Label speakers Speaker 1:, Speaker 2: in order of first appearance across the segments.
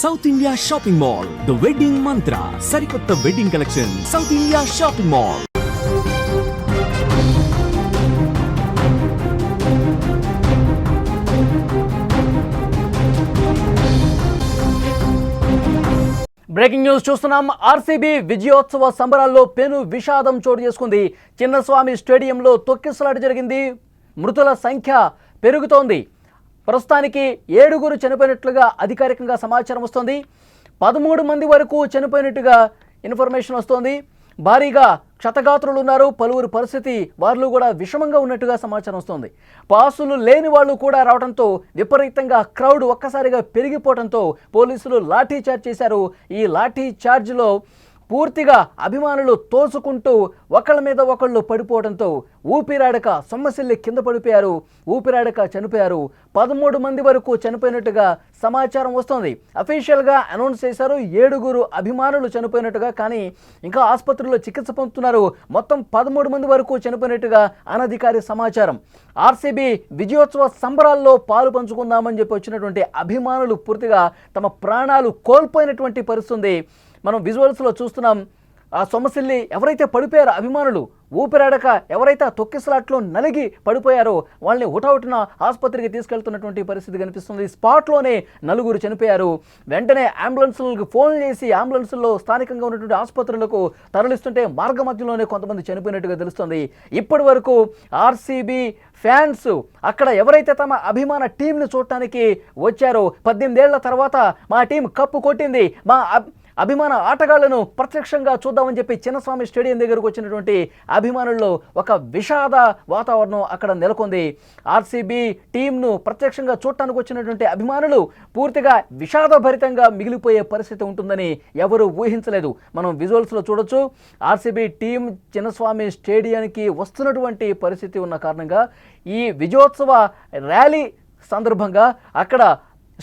Speaker 1: South India shopping mall, the wedding మంత్ర, సరికొత్త wedding collection, south India shopping mall.
Speaker 2: Breaking news చూస్తున్నాం. RCB విజయోత్సవ సంబరాల్లో పెను విషాదం చోటు చేసుకుంది. చిన్నస్వామి స్టేడియంలో తొక్కిసలాట జరిగింది. మృతుల సంఖ్య పెరుగుతోంది. ప్రస్తుతానికి 7 చనిపోయినట్లుగా అధికారికంగా సమాచారం వస్తోంది. 13 మంది వరకు చనిపోయినట్టుగా ఇన్ఫర్మేషన్ వస్తోంది. భారీగా క్షతగాత్రులు ఉన్నారు. పలువురు పరిస్థితి వారిలో కూడా విషమంగా ఉన్నట్టుగా సమాచారం వస్తోంది. పాసులు లేని వాళ్ళు కూడా రావడంతో విపరీతంగా క్రౌడ్ ఒక్కసారిగా పెరిగిపోవడంతో పోలీసులు లాఠీ చార్జ్ చేశారు. ఈ లాఠీ చార్జ్లో పూర్తిగా అభిమానులు తోసుకుంటూ ఒకళ్ళ మీద ఒకళ్ళు పడిపోవడంతో ఊపిరాడక సొమ్మసిల్లి కింద పడిపోయారు. ఊపిరాడక చనిపోయారు. 13 మంది వరకు చనిపోయినట్టుగా సమాచారం వస్తోంది. అఫీషియల్గా అనౌన్స్ చేశారు 7 అభిమానులు చనిపోయినట్టుగా. కానీ ఇంకా ఆసుపత్రిలో చికిత్స పొందుతున్నారు. మొత్తం 13 మంది వరకు చనిపోయినట్టుగా అనధికారిక సమాచారం. ఆర్సీబీ విజయోత్సవ సంబరాల్లో పాలు పంచుకుందామని చెప్పి వచ్చినటువంటి అభిమానులు పూర్తిగా తమ ప్రాణాలు కోల్పోయినటువంటి పరిస్థితి మనం విజువల్స్లో చూస్తున్నాం. ఆ సొమ్మసిల్లి ఎవరైతే పడిపోయారో అభిమానులు, ఊపిరాడక ఎవరైతే తొక్కిసలాట్లో నలిగి పడిపోయారో వాళ్ళని హుటాహుటిన ఆసుపత్రికి తీసుకెళ్తున్నటువంటి పరిస్థితి కనిపిస్తుంది. స్పాట్లోనే 9 చనిపోయారు. వెంటనే అంబులెన్స్లకు ఫోన్ చేసి అంబులెన్స్లో స్థానికంగా ఉన్నటువంటి ఆసుపత్రులకు తరలిస్తుంటే మార్గ మధ్యలోనే కొంతమంది చనిపోయినట్టుగా తెలుస్తుంది. ఇప్పటి వరకు ఆర్సీబీ ఫ్యాన్స్ అక్కడ ఎవరైతే తమ అభిమాన టీంని చూడటానికి వచ్చారో 18 ఏళ్ల తర్వాత మా టీం కప్పు కొట్టింది, మా అభిమాన ఆటగాళ్లను ప్రత్యక్షంగా చూద్దామని చెప్పి చిన్నస్వామి స్టేడియం దగ్గరకు వచ్చినటువంటి అభిమానుల్లో ఒక విషాద వాతావరణం అక్కడ నెలకొంది. ఆర్సీబీ టీంను ప్రత్యక్షంగా చూడటానికి వచ్చినటువంటి అభిమానులు పూర్తిగా విషాదభరితంగా మిగిలిపోయే పరిస్థితి ఉంటుందని ఎవరు ఊహించలేదు. మనం విజువల్స్లో చూడొచ్చు. ఆర్సీబీ టీం చిన్నస్వామి స్టేడియానికి వస్తున్నటువంటి పరిస్థితి ఉన్న కారణంగా ఈ విజయోత్సవ ర్యాలీ సందర్భంగా అక్కడ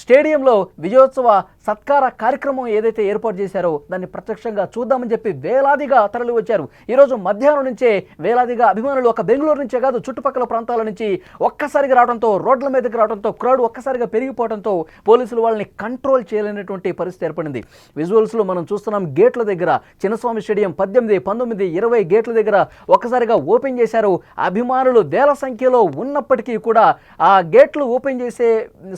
Speaker 2: స్టేడియంలో విజయోత్సవ సత్కార కార్యక్రమం ఏదైతే ఏర్పాటు చేశారో దాన్ని ప్రత్యక్షంగా చూద్దామని చెప్పి వేలాదిగా తరలి వచ్చారు. ఈరోజు మధ్యాహ్నం నుంచే వేలాదిగా అభిమానులు ఒక బెంగళూరు నుంచే కాదు చుట్టుపక్కల ప్రాంతాల నుంచి ఒక్కసారిగా రావడంతో, రోడ్ల మీదకి రావడంతో క్రౌడ్ ఒక్కసారిగా పెరిగిపోవడంతో పోలీసులు వాళ్ళని కంట్రోల్ చేయలేనటువంటి పరిస్థితి ఏర్పడింది. విజువల్స్లో మనం చూస్తున్నాం. గేట్ల దగ్గర చిన్నస్వామి స్టేడియం 18, 19, 20 గేట్ల దగ్గర ఒక్కసారిగా ఓపెన్ చేశారు. అభిమానులు వేల సంఖ్యలో ఉన్నప్పటికీ కూడా ఆ గేట్లు ఓపెన్ చేసే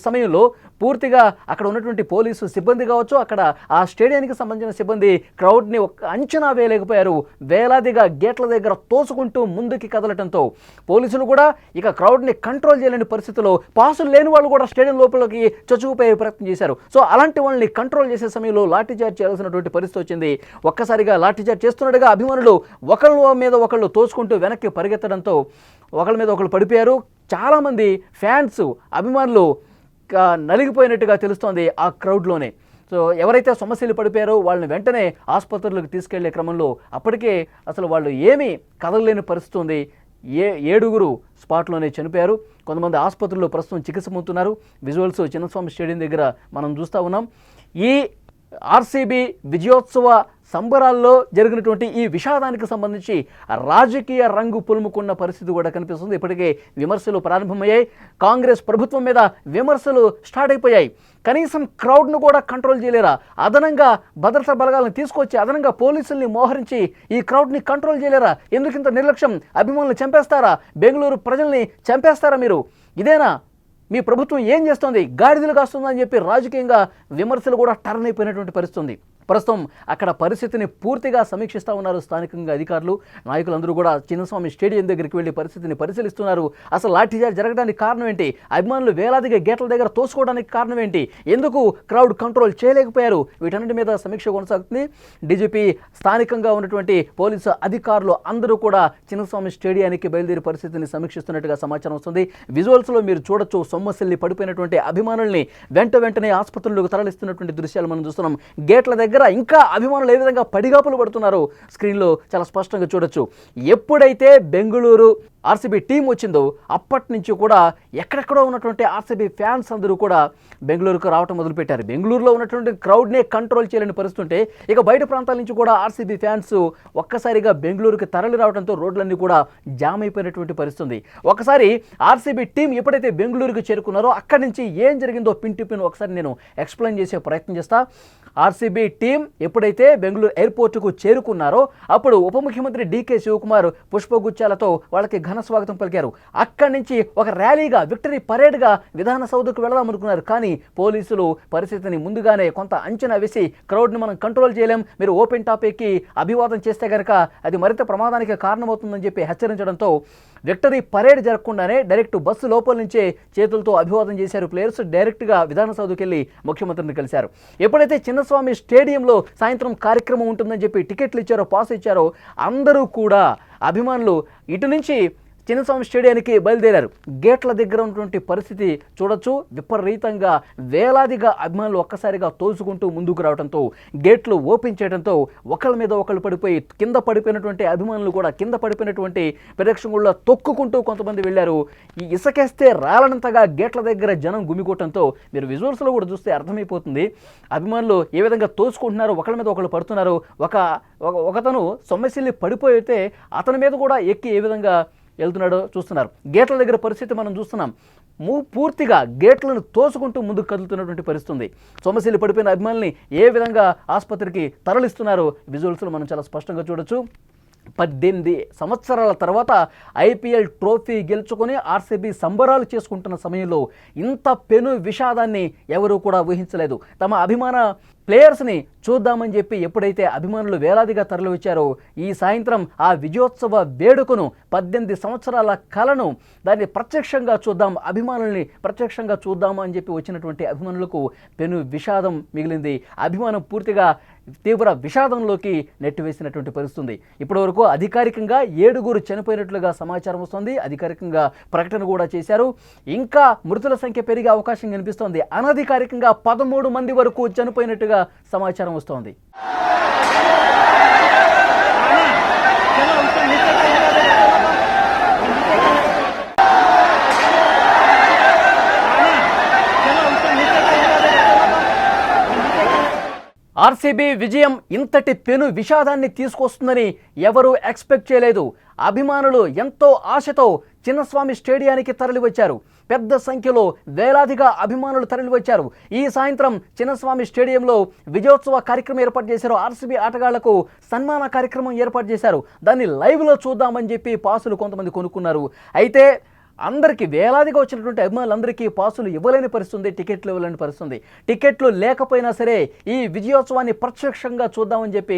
Speaker 2: సమయంలో పూర్తిగా అక్కడ ఉన్నటువంటి పోలీసు సిబ్బంది కావచ్చు, అక్కడ ఆ స్టేడియానికి సంబంధించిన సిబ్బంది క్రౌడ్ని అంచనా వేయలేకపోయారు. వేలాదిగా గేట్ల దగ్గర తోసుకుంటూ ముందుకి కదలటంతో పోలీసులు కూడా ఇక క్రౌడ్ని కంట్రోల్ చేయలేని పరిస్థితిలో పాసులు లేని వాళ్ళు కూడా స్టేడియం లోపలికి చొచ్చుకుపోయే ప్రయత్నం చేశారు. సో అలాంటి వాళ్ళని కంట్రోల్ చేసే సమయంలో లాఠీచార్జ్ చేయాల్సినటువంటి పరిస్థితి వచ్చింది. ఒక్కసారిగా లాఠీచార్జ్ చేస్తున్నట్టుగా అభిమానులు ఒకళ్ళ మీద ఒకళ్ళు తోసుకుంటూ వెనక్కి పరిగెత్తడంతో ఒకళ్ళ మీద ఒకళ్ళు పడిపోయారు. చాలామంది ఫ్యాన్స్, అభిమానులు నలిగిపోయినట్టుగా తెలుస్తోంది ఆ క్రౌడ్లోనే. సో ఎవరైతే సొమ్మసిల్లి పడిపోయారో వాళ్ళని వెంటనే ఆసుపత్రులకు తీసుకెళ్లే క్రమంలో అప్పటికే అసలు వాళ్ళు ఏమీ కదలలేని పరిస్థితి ఉంది. 7 స్పాట్లోనే చనిపోయారు. కొంతమంది ఆసుపత్రుల్లో ప్రస్తుతం చికిత్స పొందుతున్నారు. విజువల్స్ చిన్నస్వామి స్టేడియం దగ్గర మనం చూస్తూ ఉన్నాం. ఈ ఆర్సీబీ విజయోత్సవ సంబరాల్లో జరిగినటువంటి ఈ విషాదానికి సంబంధించి రాజకీయ రంగు పులుముకున్న పరిస్థితి కూడా కనిపిస్తుంది. ఇప్పటికే విమర్శలు ప్రారంభమయ్యాయి. కాంగ్రెస్ ప్రభుత్వం మీద విమర్శలు స్టార్ట్ అయిపోయాయి. కనీసం క్రౌడ్ను కూడా కంట్రోల్ చేయలేరా? అదనంగా భద్రతా బలగాలను తీసుకొచ్చి అదనంగా పోలీసుల్ని మోహరించి ఈ క్రౌడ్ని కంట్రోల్ చేయలేరా? ఎందుకింత నిర్లక్ష్యం? అభిమానులు చంపేస్తారా? బెంగళూరు ప్రజల్ని చంపేస్తారా? మీరు ఇదేనా మీ ప్రభుత్వం ఏం చేస్తోంది? గాడిదలు కాస్తుందని చెప్పి రాజకీయంగా విమర్శలు కూడా టర్న్ అయిపోయినటువంటి పరిస్థితి. ప్రస్తుతం అక్కడ పరిస్థితిని పూర్తిగా సమీక్షిస్తూ ఉన్నారు స్థానికంగా అధికారులు, నాయకులందరూ కూడా చిన్నస్వామి స్టేడియం దగ్గరికి వెళ్ళి పరిస్థితిని పరిశీలిస్తున్నారు. అసలు లాఠీచార్జ్ జరగడానికి కారణం ఏంటి? అభిమానులు వేలాదిగా గేట్ల దగ్గర తోసుకోవడానికి కారణం ఏంటి? ఎందుకు క్రౌడ్ కంట్రోల్ చేయలేకపోయారు? వీటన్నిటి మీద సమీక్ష కొనసాగుతుంది. డీజీపీ, స్థానికంగా ఉన్నటువంటి పోలీసు అధికారులు అందరూ కూడా చిన్నస్వామి స్టేడియానికి బయలుదేరి పరిస్థితిని సమీక్షిస్తున్నట్టుగా సమాచారం వస్తుంది. విజువల్స్లో మీరు చూడొచ్చు. సొమ్మసిల్లి పడిపోయినటువంటి అభిమానుల్ని వెంటనే ఆసుపత్రులకు తరలిస్తున్నటువంటి దృశ్యాలు మనం చూస్తున్నాం. గేట్ల దగ్గర ఇంకా అభిమానులు ఏ విధంగా పడిగాపులు పడుతున్నారో స్క్రీన్లో చాలా స్పష్టంగా చూడొచ్చు. ఎప్పుడైతే బెంగళూరు ఆర్సీబీ టీం వచ్చిందో అప్పటి నుంచి కూడా ఎక్కడెక్కడో ఉన్నటువంటి ఆర్సీబీ ఫ్యాన్స్ అందరూ కూడా బెంగళూరుకు రావటం మొదలుపెట్టారు. బెంగళూరులో ఉన్నటువంటి క్రౌడ్నే కంట్రోల్ చేయలేని పరిస్థితి ఉంటే ఇక బయట ప్రాంతాల నుంచి కూడా ఆర్సీబీ ఫ్యాన్స్ ఒక్కసారిగా బెంగళూరుకి తరలి రావడంతో రోడ్లన్నీ కూడా జామ్ అయిపోయినటువంటి పరిస్థితి ఉంది. ఒకసారి ఆర్సీబీ టీం ఎప్పుడైతే బెంగళూరుకు చేరుకున్నారో అక్కడి నుంచి ఏం జరిగిందో పిన్ టు పిన్ ఒకసారి నేను ఎక్స్ప్లెయిన్ చేసే ప్రయత్నం చేస్తా. ఆర్సీబీ టీం ఎప్పుడైతే బెంగళూరు ఎయిర్పోర్టుకు చేరుకున్నారో అప్పుడు ఉప ముఖ్యమంత్రి డీకే శివకుమార్ పుష్పగుచ్చాలతో వాళ్ళకి ఘన స్వాగతం పలికారు. అక్కడి నుంచి ఒక ర్యాలీగా విక్టరీ పరేడ్గా విధాన సౌధకు వెళదాం అనుకున్నారు. కానీ పోలీసులు పరిస్థితిని ముందుగానే కొంత అంచనా వేసి క్రౌడ్ని మనం కంట్రోల్ చేయలేం, మీరు ఓపెన్ టాపిక్కి అభివాదం చేస్తే కనుక అది మరింత ప్రమాదానికి కారణమవుతుందని చెప్పి హెచ్చరించడంతో విక్టరీ పరేడ్ జరగకుండానే డైరెక్ట్ బస్సు లోపల నుంచే చేతులతో అభివాదం చేశారు ప్లేయర్స్. డైరెక్ట్గా విధాన సౌధకి వెళ్ళి ముఖ్యమంత్రిని కలిశారు. ఎప్పుడైతే చిన్నస్వామి స్టేడియంలో సాయంత్రం కార్యక్రమం ఉంటుందని చెప్పి టికెట్లు ఇచ్చారో, పాస్ ఇచ్చారో, అందరూ కూడా అభిమానులు ఇటు నుంచి చిన్నస్వామి స్టేడియానికి బయలుదేరారు. గేట్ల దగ్గర ఉన్నటువంటి పరిస్థితి చూడొచ్చు. విపరీతంగా వేలాదిగా అభిమానులు ఒక్కసారిగా తోసుకుంటూ ముందుకు రావడంతో గేట్లు ఓపెన్ చేయడంతో ఒకళ్ళ మీద ఒకళ్ళు పడిపోయి కింద పడిపోయినటువంటి అభిమానులు కూడా కింద పడిపోయినటువంటి ప్రేక్షకుల్లో తొక్కుకుంటూ కొంతమంది వెళ్ళారు. ఈ ఇసుకేస్తే రాలనంతగా గేట్ల దగ్గర జనం గుమికూటంతో మీరు విజువల్స్లో కూడా చూస్తే అర్థమైపోతుంది అభిమానులు ఏ విధంగా తోసుకుంటున్నారు, ఒకళ్ళ మీద ఒకళ్ళు పడుతున్నారు. ఒకతను సొమ్మసిల్లి పడిపోయితే అతని మీద కూడా ఎక్కి ఏ విధంగా వెళ్తున్నాడో చూస్తున్నారు. గేట్ల దగ్గర పరిస్థితి మనం చూస్తున్నాం. పూర్తిగా గేట్లను తోసుకుంటూ ముందుకు కదులుతున్నటువంటి పరిస్థితి ఉంది. సొమ్మసిల్లి పడిపోయిన అభిమానుల్ని ఏ విధంగా ఆసుపత్రికి తరలిస్తున్నారో విజువల్స్లో మనం చాలా స్పష్టంగా చూడొచ్చు. 18 సంవత్సరాల తర్వాత ఐపీఎల్ ట్రోఫీ గెలుచుకొని ఆర్సీబీ సంబరాలు చేసుకుంటున్న సమయంలో ఇంత పెను విషాదాన్ని ఎవరూ కూడా ఊహించలేదు. తమ అభిమాన ప్లేయర్స్ని చూద్దామని చెప్పి ఎప్పుడైతే అభిమానులు వేలాదిగా తరలి వచ్చారో ఈ సాయంత్రం ఆ విజయోత్సవ వేడుకను 18 సంవత్సరాల కలను దాన్ని ప్రత్యక్షంగా చూద్దాం, అభిమానుల్ని ప్రత్యక్షంగా చూద్దాము అని చెప్పి వచ్చినటువంటి అభిమానులకు పెను విషాదం మిగిలింది. అభిమానం పూర్తిగా తీవ్ర విషాదంలోకి నెట్టివేసినటువంటి పరిస్థితుంది. ఇప్పటివరకు అధికారికంగా 7 చనిపోయినట్లుగా సమాచారం వస్తుంది. అధికారికంగా ప్రకటన కూడా చేశారు. ఇంకా మృతుల సంఖ్య పెరిగే అవకాశం కనిపిస్తోంది. అనధికారికంగా 13 మంది వరకు చనిపోయినట్టుగా సమాచారం వస్తోంది. ఆర్సీబీ విజయం ఇంతటి పెను విషాదాన్ని తీసుకొస్తుందని ఎవరూ ఎక్స్పెక్ట్ చేయలేదు. అభిమానులు ఎంతో ఆశతో చిన్నస్వామి స్టేడియానికి తరలివచ్చారు. పెద్ద సంఖ్యలో వేలాదిగా అభిమానులు తరలివచ్చారు. ఈ సాయంత్రం చిన్నస్వామి స్టేడియంలో విజయోత్సవ కార్యక్రమం ఏర్పాటు చేశారు. ఆర్సీబీ ఆటగాళ్లకు సన్మాన కార్యక్రమం ఏర్పాటు చేశారు. దాన్ని లైవ్లో చూద్దామని చెప్పి పాసులు కొంతమంది కొనుక్కున్నారు. అయితే అందరికీ వేలాదిగా వచ్చినటువంటి అభిమానులందరికీ పాసులు ఇవ్వలేని పరిస్థితుంది, టికెట్లు ఇవ్వలేని పరిస్థితుంది. టికెట్లు లేకపోయినా సరే ఈ విజయోత్సవాన్ని ప్రత్యక్షంగా చూద్దామని చెప్పి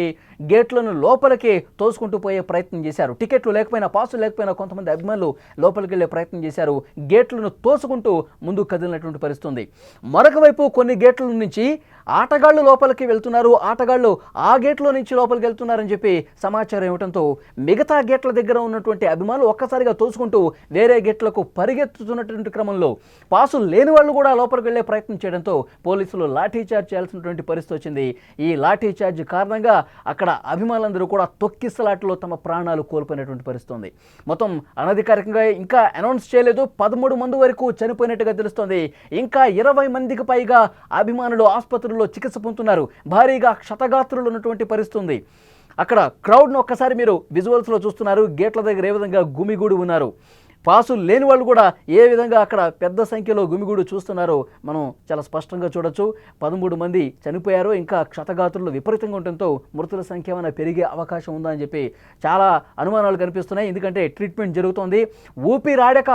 Speaker 2: గేట్లను లోపలికి తోసుకుంటూ పోయే ప్రయత్నం చేశారు. టికెట్లు లేకపోయినా, పాసులు లేకపోయినా కొంతమంది అభిమానులు లోపలికి వెళ్ళే ప్రయత్నం చేశారు. గేట్లను తోసుకుంటూ ముందుకు కదిలినటువంటి పరిస్థితుంది. మరొక వైపు కొన్ని గేట్ల నుంచి ఆటగాళ్లు లోపలికి వెళ్తున్నారు, ఆటగాళ్లు ఆ గేట్లో నుంచి లోపలికి వెళ్తున్నారని చెప్పి సమాచారం ఇవ్వడంతో మిగతా గేట్ల దగ్గర ఉన్నటువంటి అభిమానులు ఒక్కసారిగా తోసుకుంటూ వేరే గేట్లకు పరిగెత్తుతున్నటువంటి క్రమంలో పాసులు లేని వాళ్ళు కూడా లోపలికి వెళ్లే ప్రయత్నం చేయడంతో పోలీసులు లాఠీ చార్జ్ చేయాల్సినటువంటి పరిస్థితి వచ్చింది. ఈ లాఠీ చార్జ్ కారణంగా అక్కడ అభిమానులందరూ కూడా తొక్కిసలాటలో తమ ప్రాణాలు కోల్పోయినటువంటి పరిస్థితి ఉంది. మొత్తం అనధికారికంగా ఇంకా అనౌన్స్ చేయలేదు. 13 మంది వరకు చనిపోయినట్టుగా తెలుస్తోంది. ఇంకా 20 మందికి పైగా అభిమానులు ఆసుపత్రుల్లో చికిత్స పొందుతున్నారు. భారీగా క్షతగాత్రులు ఉన్నటువంటి పరిస్థితి ఉంది. అక్కడ క్రౌడ్ను ఒక్కసారి మీరు విజువల్స్లో చూస్తున్నారు. గేట్ల దగ్గర ఏ విధంగా గుమిగూడి ఉన్నారు. పాసులు లేని వాళ్ళు కూడా ఏ విధంగా అక్కడ పెద్ద సంఖ్యలో గుమిగూడు చూస్తున్నారో మనం చాలా స్పష్టంగా చూడొచ్చు. 13 మంది చనిపోయారు. ఇంకా క్షతగాత్రులు విపరీతంగా ఉండటంతో మృతుల సంఖ్య ఏమైనా పెరిగే అవకాశం ఉందా అని చెప్పి చాలా అనుమానాలు కనిపిస్తున్నాయి. ఎందుకంటే ట్రీట్మెంట్ జరుగుతోంది. ఊపిరాడక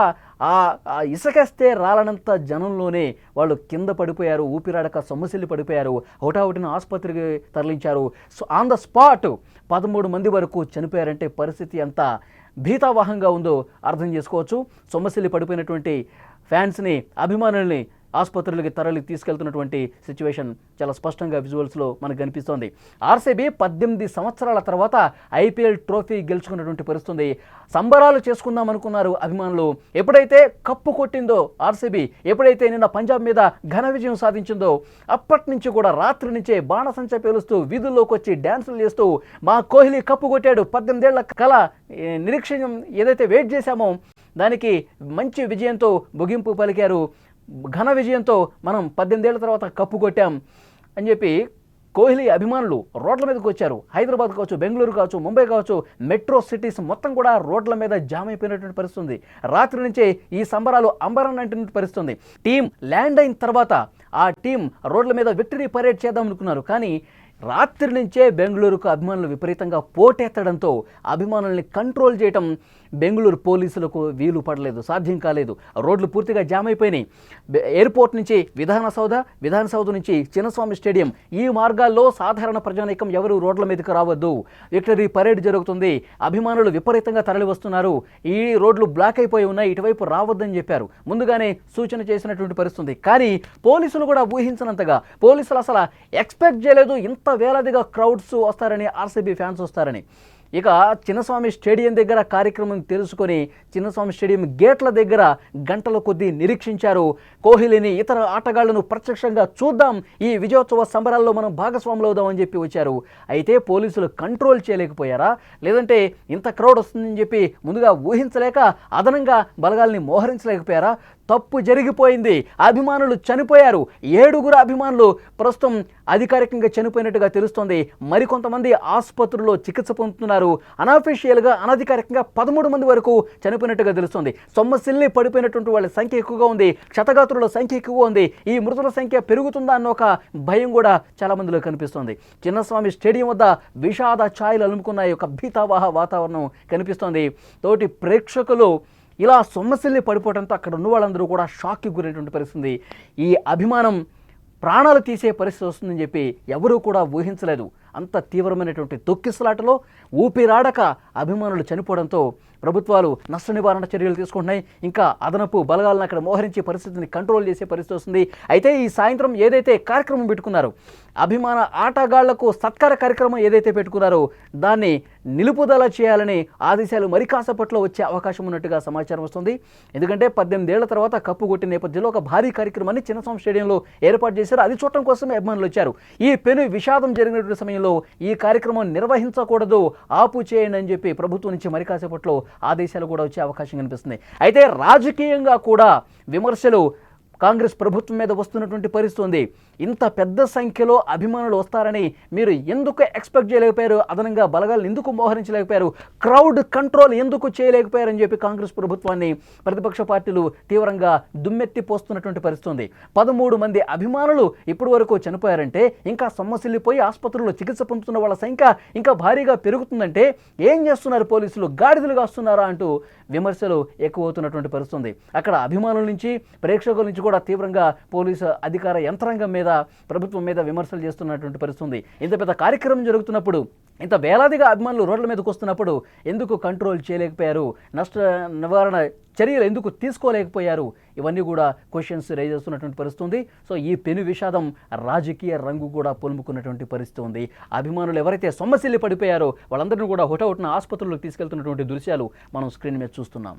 Speaker 2: ఆ ఇసుకేస్తే రాలనంత జనంలోనే వాళ్ళు కింద పడిపోయారు. ఊపిరాడక సొమ్మసిల్లి పడిపోయారు. హుటాహుటిన ఆసుపత్రికి తరలించారు. సో ఆన్ ద స్పాట్ 13 మంది వరకు చనిపోయారంటే పరిస్థితి ఎంత భీతావహంగా ఉందో అర్థం చేసుకోవచ్చు. సొమ్మసిల్లి పడిపోయినటువంటి ఫ్యాన్స్ని, అభిమానుల్ని ఆసుపత్రులకి తరలి తీసుకెళ్తున్నటువంటి సిచ్యువేషన్ చాలా స్పష్టంగా విజువల్స్లో మనకు కనిపిస్తోంది. ఆర్సీబీ 18 సంవత్సరాల తర్వాత ఐపీఎల్ ట్రోఫీ గెలుచుకున్నటువంటి పరిస్థితుంది. సంబరాలు చేసుకుందాం అనుకున్నారు అభిమానులు. ఎప్పుడైతే కప్పు కొట్టిందో ఆర్సీబీ, ఎప్పుడైతే నిన్న పంజాబ్ మీద ఘన విజయం సాధించిందో అప్పటి నుంచి కూడా రాత్రి నుంచే బాణసంచ పేలుస్తూ వీధుల్లోకి వచ్చి డ్యాన్సులు చేస్తూ మా కోహ్లీ కప్పు కొట్టాడు, 18 ఏళ్ల కళ నిరీక్షణ ఏదైతే వెయిట్ చేశామో దానికి మంచి విజయంతో ముగింపు పలికారు. ఘన విజయంతో మనం 18 ఏళ్ల తర్వాత కప్పు కొట్టాం అని చెప్పి కోహ్లీ అభిమానులు రోడ్ల మీదకి వచ్చారు. హైదరాబాద్ కావచ్చు, బెంగళూరు కావచ్చు, ముంబై కావచ్చు, మెట్రో సిటీస్ మొత్తం కూడా రోడ్ల మీద జామ్ అయిపోయినటువంటి పరిస్థితుంది. రాత్రి నుంచే ఈ సంబరాలు అంబరాన్ని అంటున్న పరిస్థితుంది. టీం ల్యాండ్ అయిన తర్వాత ఆ టీం రోడ్ల మీద విక్టరీ పరేడ్ చేద్దాం అనుకున్నారు. కానీ రాత్రి నుంచే బెంగళూరుకు అభిమానులు విపరీతంగా పోటెత్తడంతో అభిమానుల్ని కంట్రోల్ చేయటం బెంగళూరు పోలీసులకు వీలు పడలేదు, సాధ్యం కాలేదు. రోడ్లు పూర్తిగా జామ్ అయిపోయినాయి. ఎయిర్పోర్ట్ నుంచి విధాన సౌధ నుంచి చిన్నస్వామి స్టేడియం ఈ మార్గాల్లో సాధారణ ప్రజానీకం ఎవరు రోడ్ల మీదకి రావద్దు, విక్టరీ పరేడ్ జరుగుతుంది, అభిమానులు విపరీతంగా తరలి వస్తున్నారు, ఈ రోడ్లు బ్లాక్ అయిపోయి ఉన్నాయి, ఇటువైపు రావద్దని చెప్పారు. ముందుగానే సూచన చేసినటువంటి పరిస్థితుంది. కానీ పోలీసులు కూడా ఊహించినంతగా పోలీసులు అసలు ఎక్స్పెక్ట్ చేయలేదు ఇంత వేలాదిగా క్రౌడ్స్ వస్తారని, ఆర్సీబీ ఫ్యాన్స్ వస్తారని. ఇక చిన్నస్వామి స్టేడియం దగ్గర కార్యక్రమం తెలుసుకొని చిన్నస్వామి స్టేడియం గేట్ల దగ్గర గంటల కొద్దీ నిరీక్షించారు. కోహ్లీని, ఇతర ఆటగాళ్లను ప్రత్యక్షంగా చూద్దాం, ఈ విజయోత్సవ సంబరాల్లో మనం భాగస్వాములు అవుదామని చెప్పి వచ్చారు. అయితే పోలీసులు కంట్రోల్ చేయలేకపోయారా, లేదంటే ఇంత క్రౌడ్ వస్తుందని చెప్పి ముందుగా ఊహించలేక అదనంగా బలగాల్ని మోహరించలేకపోయారా? తప్పు జరిగిపోయింది. అభిమానులు చనిపోయారు. 7 అభిమానులు ప్రస్తుతం అధికారికంగా చనిపోయినట్టుగా తెలుస్తోంది. మరికొంతమంది ఆసుపత్రుల్లో చికిత్స పొందుతున్నారు. అనఫీషియల్గా, అనధికారికంగా 13 మంది వరకు చనిపోయినట్టుగా తెలుస్తోంది. సొమ్మసిల్లి పడిపోయినటువంటి వాళ్ళ సంఖ్య ఎక్కువగా ఉంది, క్షతగాత్రుల సంఖ్య ఎక్కువగా ఉంది. ఈ మృతుల సంఖ్య పెరుగుతుందా అన్న ఒక భయం కూడా చాలా మందిలో కనిపిస్తోంది. చిన్నస్వామి స్టేడియం వద్ద విషాద ఛాయలు అలుముకున్న ఒక భీతావహ వాతావరణం కనిపిస్తోంది. తోటి ప్రేక్షకులు ఇలా సొమ్మసిల్లి పడిపోవడంతో అక్కడ ఉన్న వాళ్ళందరూ కూడా షాక్కి గురైనటువంటి పరిస్థితి. ఈ అభిమానం ప్రాణాలు తీసే పరిస్థితి వస్తుందని చెప్పి ఎవరూ కూడా ఊహించలేదు. అంత తీవ్రమైనటువంటి తొక్కిసలాటలో ఊపిరాడక అభిమానులు చనిపోవడంతో ప్రభుత్వాలు నష్ట నివారణ చర్యలు తీసుకుంటున్నాయి. ఇంకా అదనపు బలగాలను అక్కడ మోహరించి పరిస్థితిని కంట్రోల్ చేసే పరిస్థితి వస్తుంది. అయితే ఈ సాయంత్రం ఏదైతే కార్యక్రమం పెట్టుకున్నారో, అభిమాన ఆటగాళ్లకు సత్కార కార్యక్రమం ఏదైతే పెట్టుకున్నారో దాన్ని నిలుపుదల చేయాలని ఆదేశాలు మరి కాసేపట్లో వచ్చే అవకాశం ఉన్నట్టుగా సమాచారం వస్తుంది. ఎందుకంటే 18 ఏళ్ల తర్వాత కప్పు కొట్టిన నేపథ్యంలో ఒక భారీ కార్యక్రమాన్ని చిన్నస్వామి స్టేడియంలో ఏర్పాటు చేశారు. అది చూడటం కోసమే అభిమానులు వచ్చారు. ఈ పెను విషాదం జరిగినటువంటి సమయంలో ఈ కార్యక్రమం నిర్వహించకూడదు, ఆపు చేయండి అని చెప్పి ప్రభుత్వం నుంచి మరి కాసేపట్లో ఆదేశాలు కూడా వచ్చే అవకాశం కనిపిస్తుంది. అయితే రాజకీయంగా కూడా విమర్శలు కాంగ్రెస్ ప్రభుత్వం మీద వస్తున్నటువంటి పరిస్థితి ఉంది. ఇంత పెద్ద సంఖ్యలో అభిమానులు వస్తారని మీరు ఎందుకు ఎక్స్పెక్ట్ చేయలేకపోయారు? అదనంగా బలగాలను ఎందుకు మోహరించలేకపోయారు? క్రౌడ్ కంట్రోల్ ఎందుకు చేయలేకపోయారని చెప్పి కాంగ్రెస్ ప్రభుత్వాన్ని ప్రతిపక్ష పార్టీలు తీవ్రంగా దుమ్మెత్తి పోస్తున్నటువంటి పరిస్థితి ఉంది. 13 మంది అభిమానులు ఇప్పటి వరకు చనిపోయారంటే ఇంకా సొమ్మసిల్లిపోయి ఆసుపత్రుల్లో చికిత్స పొందుతున్న వాళ్ళ సంఖ్య ఇంకా భారీగా పెరుగుతుందంటే ఏం చేస్తున్నారు పోలీసులు? గాడిదలుగా వస్తున్నారా అంటూ విమర్శలు ఎక్కువ అవుతున్నటువంటి పరిస్థితి ఉంది. అక్కడ అభిమానుల నుంచి, ప్రేక్షకుల నుంచి కూడా తీవ్రంగా పోలీసు అధికార యంత్రాంగం మీద, ప్రభుత్వం మీద విమర్శలు చేస్తున్నటువంటి పరిస్థితి ఉంది. ఇంత పెద్ద కార్యక్రమం జరుగుతున్నప్పుడు, ఇంత వేలాదిగా అభిమానులు రోడ్ల మీదకి వస్తున్నప్పుడు ఎందుకు కంట్రోల్ చేయలేకపోయారు? నష్ట నివారణ చర్యలు ఎందుకు తీసుకోలేకపోయారు? ఇవన్నీ కూడా క్వశ్చన్స్ రైజ్ చేస్తున్నటువంటి పరిస్థితి ఉంది. సో ఈ పెను విషాదం రాజకీయ రంగు కూడా పొలుముకున్నటువంటి పరిస్థితి ఉంది. అభిమానులు ఎవరైతే సొమ్మసిల్లి పడిపోయారో వాళ్ళందరినీ కూడా హుటాహుటిన ఆసుపత్రులకు తీసుకెళ్తున్నటువంటి దృశ్యాలు మనం స్క్రీన్ మీద చూస్తున్నాం.